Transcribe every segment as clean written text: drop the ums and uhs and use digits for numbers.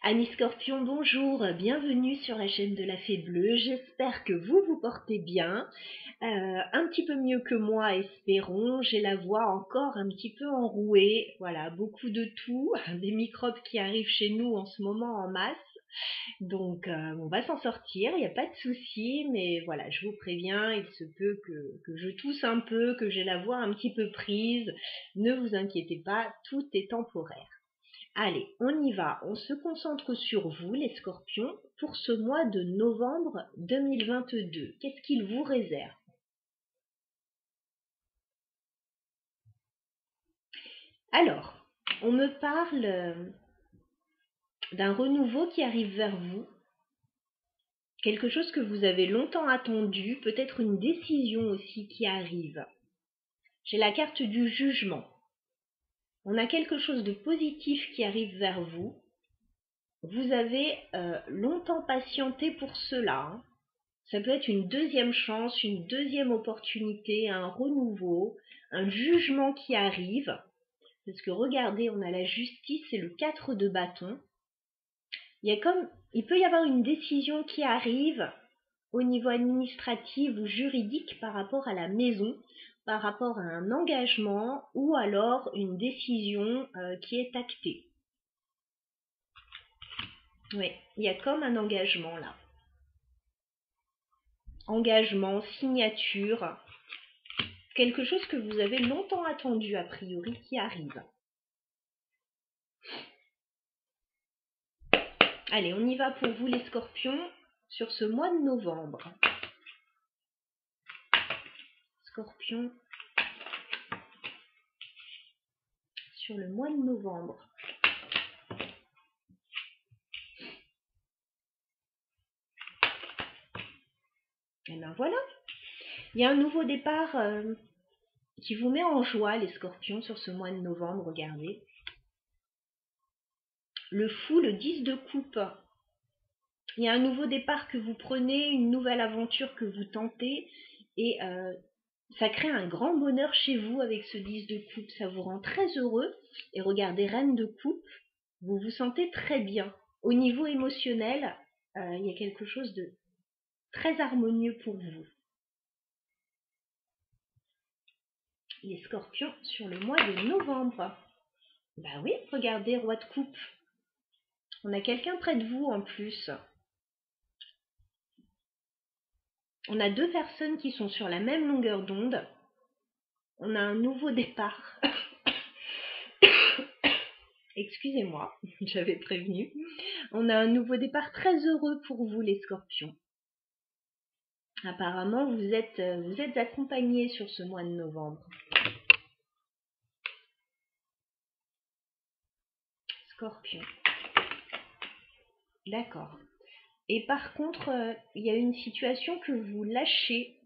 Amis Scorpion, bonjour, bienvenue sur la chaîne de la Fée Bleue. J'espère que vous vous portez bien, un petit peu mieux que moi, espérons. J'ai la voix encore un petit peu enrouée, voilà, beaucoup de tout, des microbes qui arrivent chez nous en ce moment en masse. Donc on va s'en sortir, il n'y a pas de souci, mais voilà, je vous préviens, il se peut que je tousse un peu, que j'ai la voix un petit peu prise. Ne vous inquiétez pas, tout est temporaire. Allez, on y va, on se concentre sur vous les scorpions pour ce mois de novembre 2022. Qu'est-ce qu'il vous réserve? Alors, on me parle d'un renouveau qui arrive vers vous, quelque chose que vous avez longtemps attendu, peut-être une décision aussi qui arrive. J'ai la carte du jugement. On a quelque chose de positif qui arrive vers vous. Vous avez longtemps patienté pour cela, hein. Ça peut être une deuxième chance, une deuxième opportunité, un renouveau, un jugement qui arrive. Parce que regardez, on a la justice et le 4 de bâton. Il peut y avoir une décision qui arrive au niveau administratif ou juridique par rapport à la maison, par rapport à un engagement ou alors une décision qui est actée. Oui, il y a comme un engagement là. Engagement, signature, quelque chose que vous avez longtemps attendu a priori qui arrive. Allez, on y va pour vous les scorpions sur ce mois de novembre. Scorpion sur le mois de novembre. Et ben voilà, il y a un nouveau départ qui vous met en joie les scorpions sur ce mois de novembre, regardez. Le fou, le 10 de coupe. Il y a un nouveau départ que vous prenez, une nouvelle aventure que vous tentez et ça crée un grand bonheur chez vous avec ce 10 de coupe, ça vous rend très heureux. Et regardez, reine de coupe, vous vous sentez très bien. Au niveau émotionnel, il y a quelque chose de très harmonieux pour vous. Les scorpions sur le mois de novembre. Bah oui, regardez, roi de coupe. On a quelqu'un près de vous en plus. On a deux personnes qui sont sur la même longueur d'onde. On a un nouveau départ. Excusez-moi, j'avais prévenu. On a un nouveau départ très heureux pour vous les scorpions. Apparemment, vous êtes accompagnés sur ce mois de novembre. Scorpion. D'accord. Et par contre, il y a une situation que vous lâchez.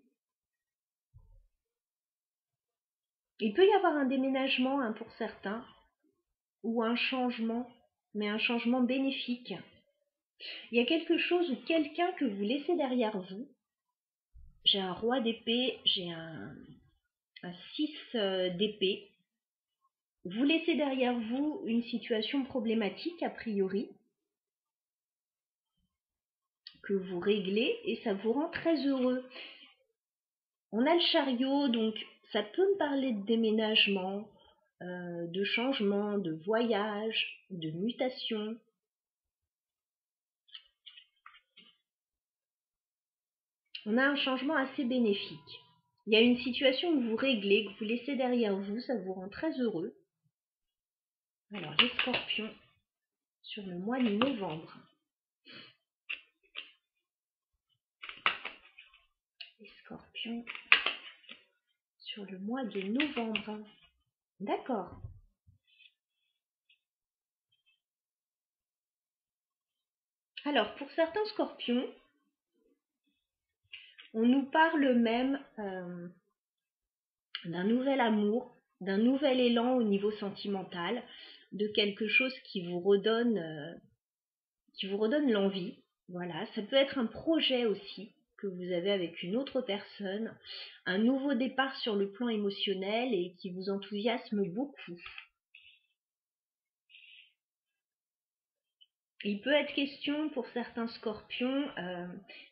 Il peut y avoir un déménagement pour certains, ou un changement, mais un changement bénéfique. Il y a quelque chose ou quelqu'un que vous laissez derrière vous. J'ai un roi d'épée, j'ai un 6 d'épée. Vous laissez derrière vous une situation problématique a priori, que vous réglez et ça vous rend très heureux. On a le chariot, donc ça peut me parler de déménagement, de changement, de voyage, de mutation. On a un changement assez bénéfique. Il y a une situation que vous réglez, que vous laissez derrière vous, ça vous rend très heureux. Alors les scorpions sur le mois de novembre. Les scorpions sur le mois de novembre. D'accord. Alors pour certains scorpions, on nous parle même d'un nouvel amour, d'un nouvel élan au niveau sentimental, de quelque chose qui vous redonne l'envie. Voilà, ça peut être un projet aussi que vous avez avec une autre personne, un nouveau départ sur le plan émotionnel et qui vous enthousiasme beaucoup. Il peut être question pour certains scorpions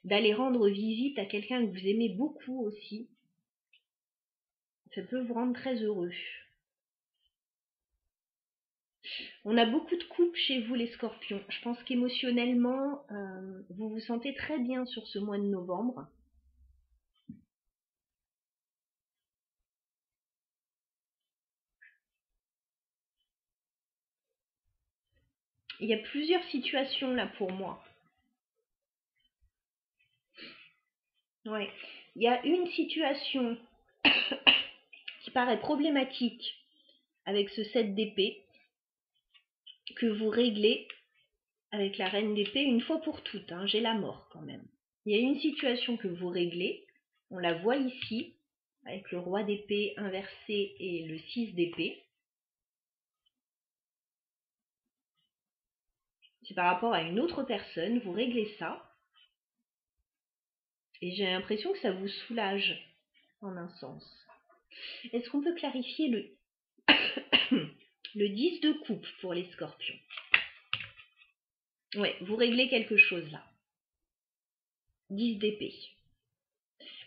d'aller rendre visite à quelqu'un que vous aimez beaucoup aussi. Ça peut vous rendre très heureux. On a beaucoup de coupes chez vous les scorpions. Je pense qu'émotionnellement, vous vous sentez très bien sur ce mois de novembre. Il y a plusieurs situations là pour moi. Ouais. Il y a une situation qui paraît problématique avec ce 7 d'épée que vous réglez avec la reine d'épée une fois pour toutes. Hein. J'ai la mort quand même. Il y a une situation que vous réglez. On la voit ici avec le roi d'épée inversé et le 6 d'épée. C'est par rapport à une autre personne, vous réglez ça. Et j'ai l'impression que ça vous soulage en un sens. Est-ce qu'on peut clarifier le 10 de coupe pour les scorpions? Ouais, vous réglez quelque chose là. 10 d'épée.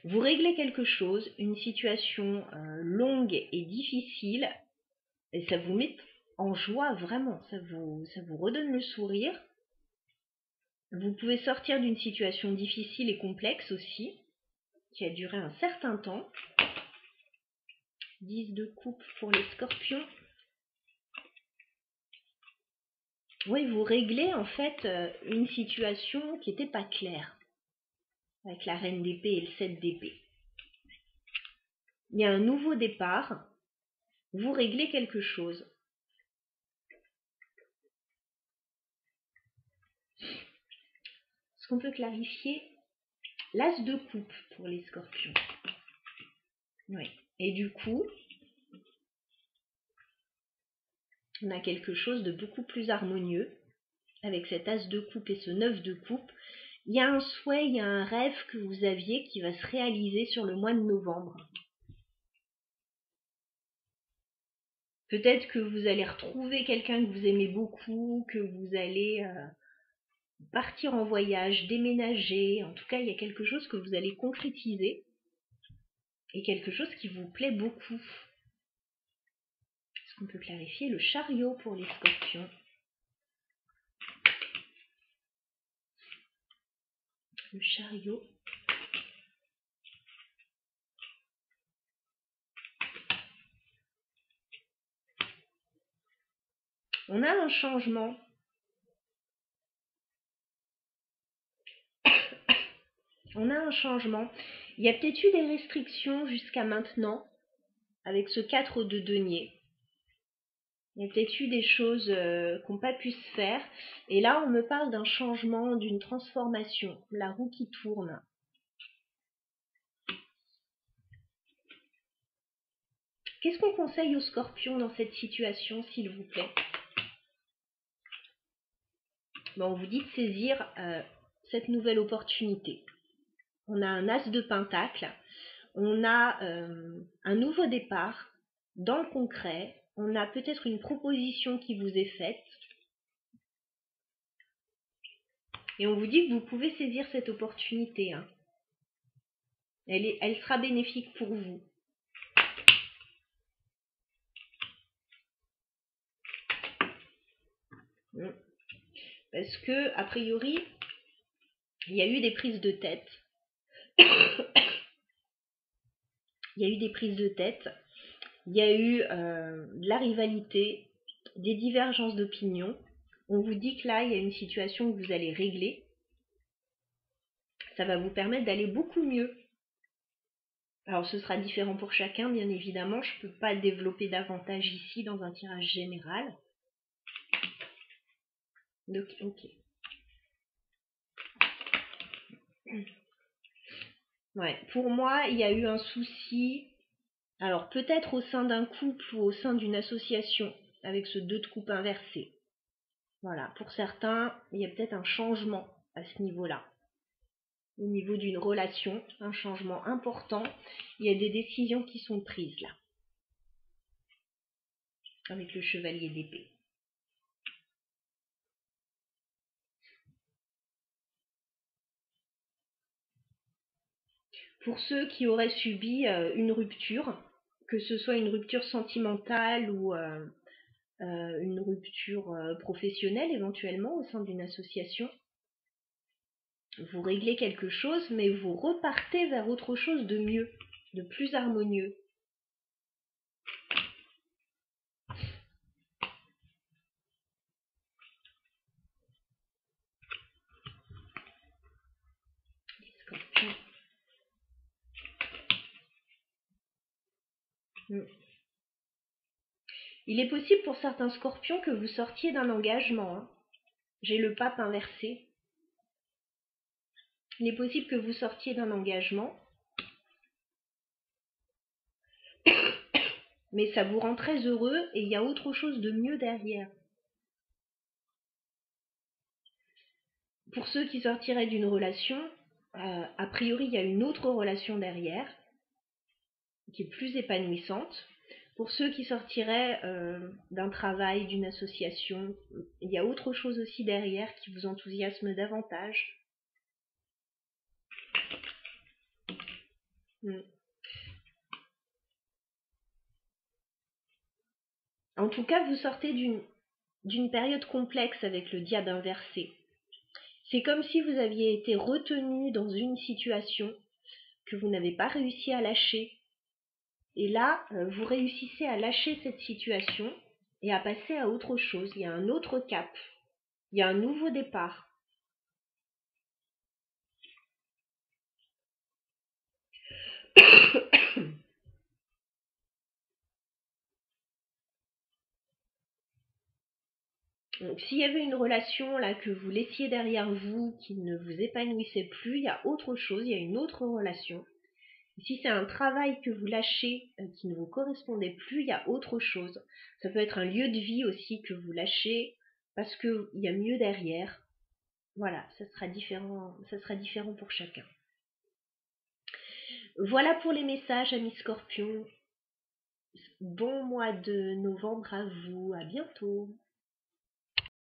Vous réglez quelque chose, une situation longue et difficile, et ça vous met en joie vraiment, ça vous redonne le sourire. Vous pouvez sortir d'une situation difficile et complexe aussi, qui a duré un certain temps. 10 de coupe pour les scorpions. Oui, vous réglez en fait une situation qui n'était pas claire, avec la reine d'épée et le 7 d'épée. Il y a un nouveau départ, vous réglez quelque chose. Est-ce qu'on peut clarifier l'as de coupe pour les scorpions? Oui. Et du coup, on a quelque chose de beaucoup plus harmonieux avec cet as de coupe et ce 9 de coupe. Il y a un souhait, il y a un rêve que vous aviez qui va se réaliser sur le mois de novembre. Peut-être que vous allez retrouver quelqu'un que vous aimez beaucoup, que vous allez partir en voyage, déménager. En tout cas, il y a quelque chose que vous allez concrétiser et quelque chose qui vous plaît beaucoup. Est-ce qu'on peut clarifier le chariot pour les scorpions? Le chariot. On a un changement. On a un changement. Il y a peut-être eu des restrictions jusqu'à maintenant avec ce 4 de denier. Il y a peut-être eu des choses qui n'ont pas pu se faire. Et là, on me parle d'un changement, d'une transformation. La roue qui tourne. Qu'est-ce qu'on conseille aux scorpions dans cette situation, s'il vous plaît? On vous dit de saisir cette nouvelle opportunité. On a un as de pentacle. On a un nouveau départ dans le concret. On a peut-être une proposition qui vous est faite. Et on vous dit que vous pouvez saisir cette opportunité. Hein. Elle sera bénéfique pour vous. Parce que, a priori, il y a eu des prises de tête. Il y a eu des prises de tête. Il y a eu de la rivalité, des divergences d'opinion. On vous dit que là, il y a une situation que vous allez régler. Ça va vous permettre d'aller beaucoup mieux. Alors, ce sera différent pour chacun, bien évidemment. Je ne peux pas développer davantage ici dans un tirage général. Donc, ok. Ouais, pour moi, il y a eu un souci. Alors, peut-être au sein d'un couple ou au sein d'une association, avec ce 2 de coupe inversé. Voilà, pour certains, il y a peut-être un changement à ce niveau-là. Au niveau d'une relation, un changement important. Il y a des décisions qui sont prises là. Avec le chevalier d'épée. Pour ceux qui auraient subi une rupture, que ce soit une rupture sentimentale ou une rupture professionnelle éventuellement au sein d'une association, vous réglez quelque chose, mais vous repartez vers autre chose de mieux, de plus harmonieux. Scorpion. Il est possible pour certains scorpions que vous sortiez d'un engagement. Hein. J'ai le pape inversé. Il est possible que vous sortiez d'un engagement, mais ça vous rend très heureux et il y a autre chose de mieux derrière. Pour ceux qui sortiraient d'une relation, a priori il y a une autre relation derrière, qui est plus épanouissante. Pour ceux qui sortiraient d'un travail, d'une association, il y a autre chose aussi derrière qui vous enthousiasme davantage. En tout cas, vous sortez d'une période complexe avec le diable inversé. C'est comme si vous aviez été retenu dans une situation que vous n'avez pas réussi à lâcher. Et là, vous réussissez à lâcher cette situation et à passer à autre chose. Il y a un autre cap. Il y a un nouveau départ. Donc, s'il y avait une relation là que vous laissiez derrière vous, qui ne vous épanouissait plus, il y a autre chose, il y a une autre relation. Et si c'est un travail que vous lâchez qui ne vous correspondait plus, il y a autre chose. Ça peut être un lieu de vie aussi que vous lâchez parce qu'il y a mieux derrière. Voilà, ça sera différent pour chacun. Voilà pour les messages, amis Scorpions. Bon mois de novembre à vous, à bientôt.